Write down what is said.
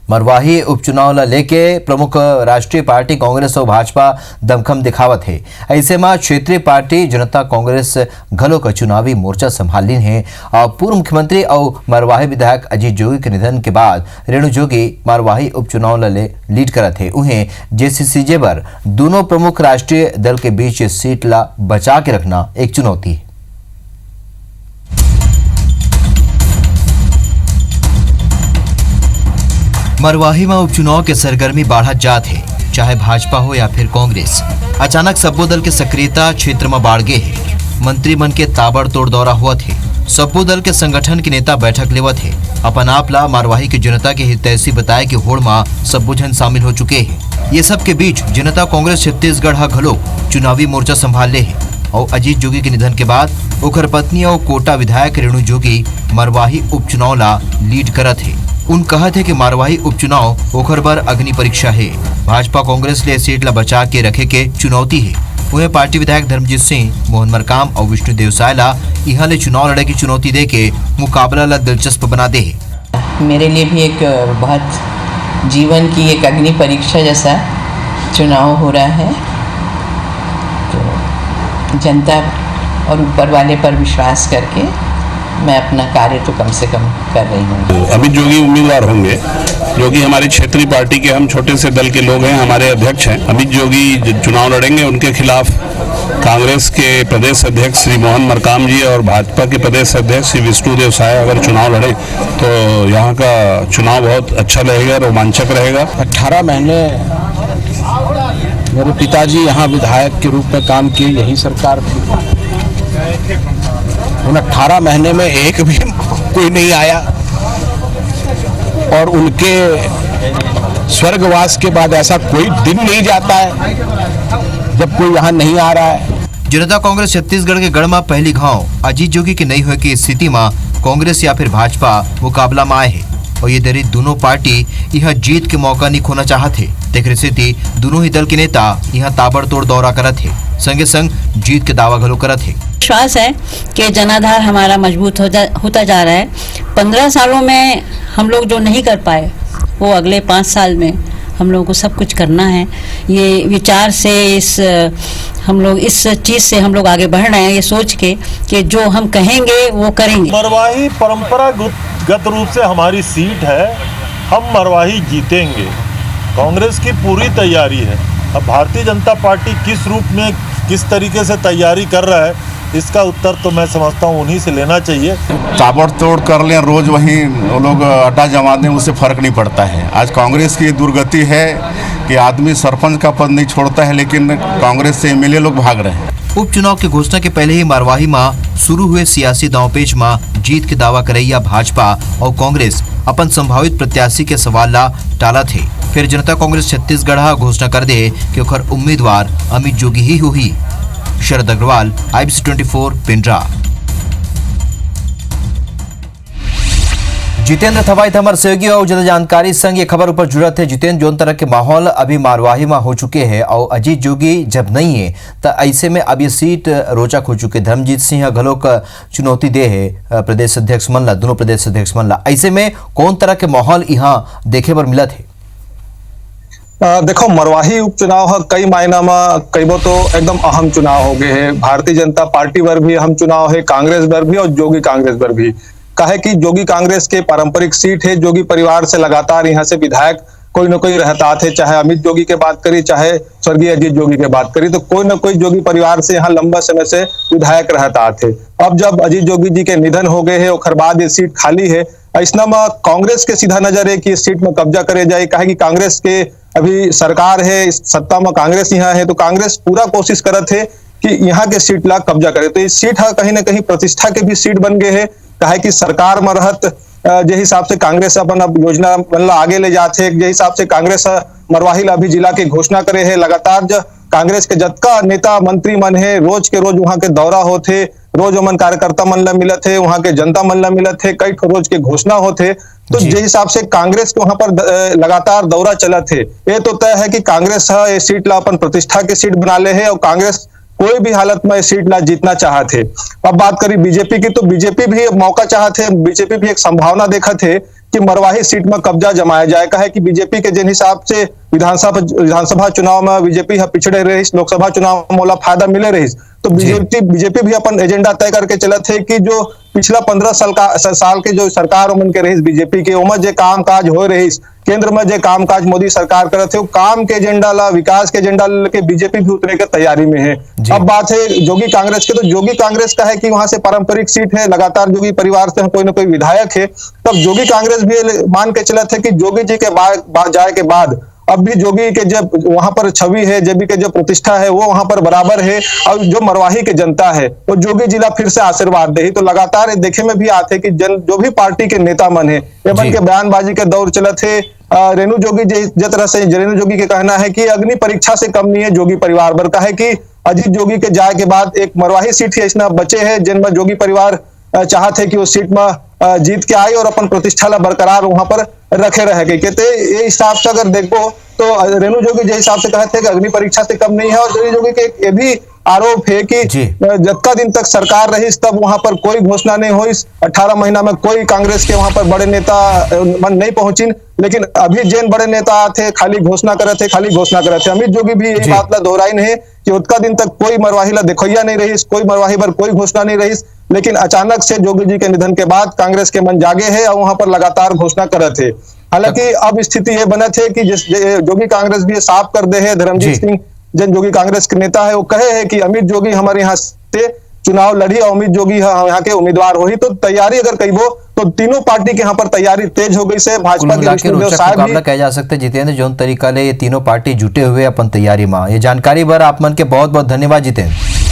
मरवाही उपचुनाव ला लेके प्रमुख राष्ट्रीय पार्टी कांग्रेस और भाजपा दमखम दिखावत है। ऐसे में क्षेत्रीय पार्टी जनता कांग्रेस घलो का चुनावी मोर्चा संभाल है और पूर्व मुख्यमंत्री और मरवाही विधायक अजीत जोगी के निधन के बाद रेणु जोगी मरवाही उपचुनाव ला लीड करत है। उन्हें जेसीसीजे पर दोनों प्रमुख राष्ट्रीय दल के बीच सीट ला बचा के रखना एक चुनौती है। मरवाही में उपचुनाव के सरगर्मी बढ़त जात है, चाहे भाजपा हो या फिर कांग्रेस। अचानक सब्बो दल के सक्रियता क्षेत्र में बढ़ गए है। मंत्रिमंडल के ताबड़तोड़ दौरा हुआ थे। सब्बो दल के संगठन के नेता बैठक लेवत है। अपन आप ला मरवाही की जनता के हितैषी बताए कि होड़ में सब्बो जन शामिल हो चुके हैं। ये सब के बीच जनता कांग्रेस छत्तीसगढ़ घलो चुनावी मोर्चा संभाल ले है और अजीत जोगी के निधन के बाद ओकर पत्नी और कोटा विधायक रेणु जोगी मरवाही उपचुनाव ला लीड करत है। उन कहा थे कि मरवाही उपचुनाव ओखर बर अग्नि परीक्षा है। भाजपा कांग्रेस ले सीट ला बचा के रखे के चुनौती है। उन्हें पार्टी विधायक धर्मजीत सिंह, मोहन मरकाम और विष्णु देवसाय ला यहाँ ले चुनाव लड़े की चुनौती दे के मुकाबला ला दिलचस्प बना दे है। मेरे लिए भी एक बहुत जीवन की एक अग्नि परीक्षा जैसा चुनाव हो रहा है। तो जनता और ऊपर वाले पर विश्वास करके मैं अपना कार्य तो कम से कम कर रही हूँ। अमित जोगी उम्मीदवार होंगे, जो कि हमारी क्षेत्रीय पार्टी के हम छोटे से दल के लोग हैं, हमारे अध्यक्ष हैं। अमित जोगी चुनाव लड़ेंगे। उनके खिलाफ कांग्रेस के प्रदेश अध्यक्ष श्री मोहन मरकाम जी और भाजपा के प्रदेश अध्यक्ष श्री विष्णु देवसाय अगर चुनाव लड़े तो यहाँ का चुनाव बहुत अच्छा रहेगा, रोमांचक रहेगा। 18 महीने मेरे पिताजी यहाँ विधायक के रूप में काम किए, यही सरकार थी। उन 18 महीने में एक भी कोई नहीं आया और उनके स्वर्गवास के बाद ऐसा कोई दिन नहीं जाता है जब कोई यहाँ नहीं आ रहा है। जनता कांग्रेस छत्तीसगढ़ के गढ़ में पहली घाव अजीत जोगी की नहीं हुए की स्थिति में कांग्रेस या फिर भाजपा मुकाबला में आए है और ये दरी दोनों पार्टी यह जीत के मौका नहीं खोना चाहते। देख स्थिति दोनों ही दल के नेता यहाँ ताबड़तोड़ दौरा करत है, संगे संग जीत के दावा घलो करत है। विश्वास है कि जनाधार हमारा मजबूत होता जा रहा है। 15 सालों में हम लोग जो नहीं कर पाए वो अगले 5 साल में हम लोगों को सब कुछ करना है। ये विचार से हम लोग इस चीज़ से हम लोग आगे बढ़ रहे हैं, ये सोच के कि जो हम कहेंगे वो करेंगे। मरवाही परंपरागत रूप से हमारी सीट है, हम मरवाही जीतेंगे। कांग्रेस की पूरी तैयारी है। अब भारतीय जनता पार्टी किस रूप में किस तरीके से तैयारी कर रहा है, इसका उत्तर तो मैं समझता हूँ उन्हीं से लेना चाहिए। ताबड़तोड़ कर लें, रोज वहीं वो लोग अड्डा जमा दें, उससे फर्क नहीं पड़ता है। आज कांग्रेस की दुर्गति है कि आदमी सरपंच का पद नहीं छोड़ता है, लेकिन कांग्रेस से एमएलए लोग भाग रहे हैं। उपचुनाव की घोषणा के पहले ही मरवाही में शुरू हुए सियासी दांवपेच में जीत के दावा करैया भाजपा और कांग्रेस अपन संभावित प्रत्याशी के सवाल ला टाला थे। फिर जनता कांग्रेस छत्तीसगढ़ घोषणा कर दे कि ओकर उम्मीदवार अमित जोगी ही हुई। शरद अग्रवाल, IBC 24, पिंडरा। जितेंद्र थवाई हमार सहयोगी और ज्यादा जानकारी संग ये खबर ऊपर जुड़त है। जितेंद्र, जोन तरह के माहौल अभी मरवाही में हो चुके हैं और अजीत जोगी जब नहीं है तो ऐसे में अब ये सीट रोचक हो चुके। धर्मजीत सिंह घलो का चुनौती दे है प्रदेश अध्यक्ष मन ला, दोनों प्रदेश अध्यक्ष मन ला। ऐसे में कौन तरह के माहौल यहाँ देखे पर मिलत है? देखो, मरवाही उपचुनाव कई मायना में कईबो तो एकदम अहम चुनाव हो गए हैं। भारतीय जनता पार्टी पर भी अहम चुनाव है, कांग्रेस पर भी और जोगी कांग्रेस पर भी। कहे कि जोगी कांग्रेस के पारंपरिक सीट है। जोगी परिवार से लगातार यहाँ से विधायक कोई न कोई रहता थे, चाहे अमित जोगी के बात करी चाहे स्वर्गीय अजीत जोगी के बात करी, तो कोई न कोई जोगी परिवार से यहाँ लंबा समय से विधायक रहता थे। अब जब अजीत जोगी जी के निधन हो गए है, ओखर बाद ये सीट खाली है। ऐसा में कांग्रेस के सीधा नजर है कि इस सीट में कब्जा करे जाए। कहे कि कांग्रेस के अभी सरकार है, इस सत्ता में कांग्रेस यहाँ है, तो कांग्रेस पूरा कोशिश करत है कि यहाँ के सीट ला कब्जा करे। तो इस सीट कहीं ना कहीं प्रतिष्ठा के भी सीट बन गए है। कहे कि सरकार में रहत जे हिसाब से कांग्रेस अपन अब योजना मतलब आगे ले जाते है, जे हिसाब से कांग्रेस मरवाही ला भी जिला की घोषणा करे है। लगातार जो कांग्रेस के जतका नेता मंत्री मन है, रोज के रोज वहां के दौरा होते, रोज मन कार्यकर्ता मन ला मिलत है, वहां के जनता मन ला मिलत है, कई रोज के घोषणा होते। तो जिस हिसाब से कांग्रेस के वहां पर लगातार दौरा चलत है, ये तो तय है कि कांग्रेस ये सीट ला अपन प्रतिष्ठा के सीट बना ले है और कांग्रेस कोई भी हालत में सीट ला जीतना चाहते। अब बात करी बीजेपी की, तो बीजेपी भी मौका चाहते, बीजेपी भी एक संभावना देखा थे कि मरवाही सीट में कब्जा जमाया जाए। कहे कि बीजेपी के जिन हिसाब से विधानसभा चुनाव में बीजेपी पिछड़े रही, लोकसभा चुनाव में मोला फायदा मिले रही, तो बीजेपी भी अपन एजेंडा तय करके चलत है कि जो पिछला 15 साल के जो सरकार उमन के रही बीजेपी के, उमन जे काम काज हो रही, केंद्र में जे काम काज मोदी सरकार करत है, वो काम के एजेंडा ला, विकास के एजेंडा लेके बीजेपी भी उतरे के तैयारी में है। अब बात है जोगी कांग्रेस के, तो जोगी कांग्रेस का है कि वहां से पारंपरिक सीट है, लगातार जोगी परिवार से कोई ना कोई विधायक है, तब जोगी कांग्रेस भी मान के चलत है कि जोगी जी के जाए के बाद अब भी जोगी के जब वहां पर छवि है, जोगी के जो प्रतिष्ठा है वो वहां पर बराबर है, और जो मरवाही के जनता है वो जोगी जिला फिर से आशीर्वाद दे। तो लगातार देखे में भी आते कि जो भी पार्टी के नेता मन है ये मन के बयानबाजी के दौर चलत है। रेणु जोगी जिस तरह से रेणु जोगी के कहना है कि अग्नि परीक्षा से कम नहीं है जोगी परिवार पर। कहे कि अजीत जोगी के जाए के बाद एक मरवाही सीट ही ऐसा बचे है जिनमें जोगी परिवार चाहते कि उस सीट में जीत के आई और अपन प्रतिष्ठा ला बरकरार वहां पर रखे रह गए। कहते ये हिसाब से अगर देखो तो रेणु जोगी जिस हिसाब से कहते हैं कि अग्नि परीक्षा से कम नहीं है, और रेणु जोगी के ये भी आरोप है कि जितना दिन तक सरकार रही तब वहां पर कोई घोषणा नहीं हुई, 18 महीना में कोई कांग्रेस के वहां पर बड़े नेता नहीं पहुंची, लेकिन अभी जिन बड़े नेता थे खाली घोषणा करे थे। अमित जोगी भी यही बात ला दोहराई नहीं कि उतना दिन तक कोई मरवाही ला देखोइया नहीं रही, कोई मरवाही पर कोई घोषणा नहीं रही, लेकिन अचानक से जोगी जी के निधन के बाद कांग्रेस के मन जागे है और वहां पर लगातार घोषणा करे थे। हालांकि अब स्थिति ये बना थे कि जोगी कांग्रेस भी साफ कर दे है, धर्मजीत सिंह जन जोगी कांग्रेस के नेता है वो कहे है कि अमित जोगी हमारे यहाँ से चुनाव लड़ी और अमित जोगी यहाँ के उम्मीदवार हो ही। तो तैयारी अगर कहिबो तो तीनों पार्टी के यहाँ पर तैयारी तेज हो गई से। भाजपा के विष्णुदेव साहब भी कह जा सकते जितेंद्र जोन तरीका ले ये तीनों पार्टी जुटे हुए अपन तैयारी में। ये जानकारी बर आप मन के बहुत बहुत धन्यवाद जितेंद्र।